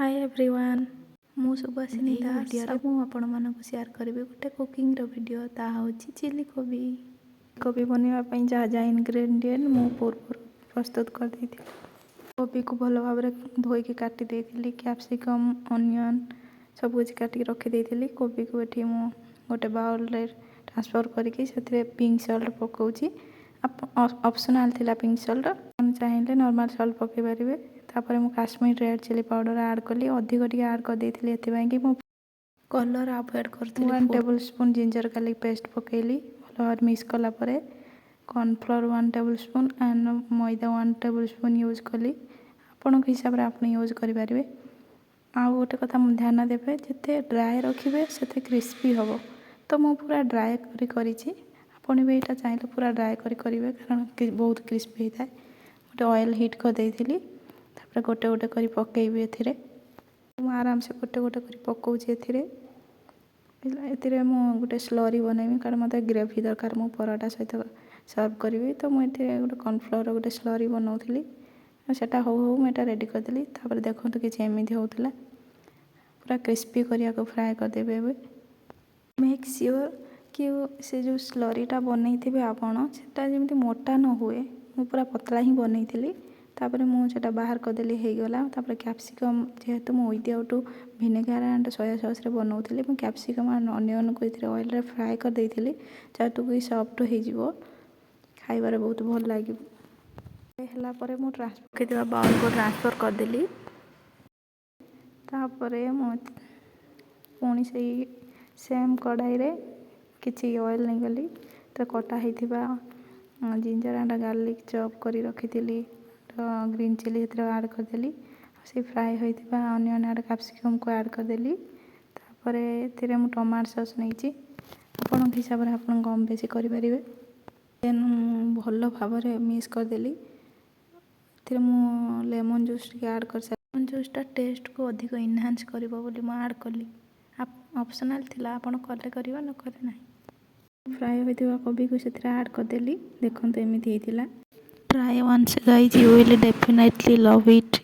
Hi everyone मु सुभाषिनी दास video मु आपण मानक शेयर करिवे गोटे कुकिंग रो वीडियो ता होची चिली कोबी बनवा पई जा जा इंग्रेडिएंट मु पूर्व प्रस्तुत कर देथि। कोबी को भलो भाव रे धोई के काटी देथिली, कैप्सिकम अनियन सब कुछ काटी रखी देथिली। कोबी को एठी मु गोटे बाउल रे ट्रांसफर करके सेथिरे पिंक सॉल्ट पकाउची। ऑप्शनल थिला पिंक सॉल्ट, हम चाहिले नॉर्मल सॉल्ट पके परिवे। तापर मु Kashmir red chilli powder add कली, अधिक टिके ऐड कर देथिली एते कि मु कलर अवॉइड करथिली। 1 टेबलस्पून जिंजर गार्लिक पेस्ट पकेली, भलो भाव मिक्स कला परे cornflour 1 tablespoon and maida 1 tablespoon use कली। आपन के हिसाब रे आपन यूज करि परिवे। आ गोटे कथा ध्यान देबे, जते ड्राई रखिबे सेते क्रिस्पी हबो। तो मु पूरा ड्राई करिछि, आपन भी एटा चाहिले पूरा ड्राई करिवे कारण बहुत क्रिस्पी होता है। गोटे ऑयल हीट कर देथिली, तापर गोटे गोटे करी पकेइबे एथिरे। मु आराम से गोटे गोटे करी पकाउछि एथिरे। एथिरे मु गोटे स्लरी बनैबी कारण मते ग्रेवी दरकार, मु पराठा सहित सर्व करिवि। तो मु एथिरे गोटे कॉर्नफ्लोर गोटे स्लरी बनौथिली, सेटा हो मु एटा रेडी कर देली। तापर देखंतु कि एमिति होउतला, पूरा क्रिस्पी करिया को फ्राई कर देबे। एबे मेक श्योर कि से जो स्लरीटा बनैथिबे आपण सेटा जेमिति मोटा न हुए। मु पूरा पतला ही बनैथिली। तापर मु सेटा बाहर कर देली, हे गला। तापर कैप्सिकम जेहेतु मु without vinegar and soya sauce रे बनौथिली, मु कैप्सिकम एंड अनियन को इथरे ऑयल रे फ्राई कर देइथिली, जेहेतु कि सॉफ्ट हो जिवो, खाइबारे बहुत भल लागिवो। हेला परे मु ट्रांसफर केदिबा बाउल को ट्रांसफर कर देली। तापर मु पुणी से सेम कढ़ाई रे किछि ऑयल नै गली, तो कटा हेथिबा जिंजर एंड गार्लिक चॉप करी रखिथिली, तो ग्रीन चिली एथरे ऐड कर देली। से फ्राई होइथिबा अनियन एंड कैप्सिकम को ऐड कर देली। तापर एथिरे मु टमाटो सॉस नैछि, आपन हिसाब रे आपन कम बेसी करि परिवे। देन भलो भाव रे मिक्स कर देली। एथिरे मु लेमन जूस के ऐड कर, लेमन जूस टा टेस्ट को अधिक एनहांस करबो बोली मु ऐड करली। आप ऑप्शनल थिला, आपन कले करिवो न करे नाही। फ्राई होइथिबा कोबी को सेथरे ऐड कर देली। देखंतु एमिति हेतिला। Try once guys, you will definitely love it.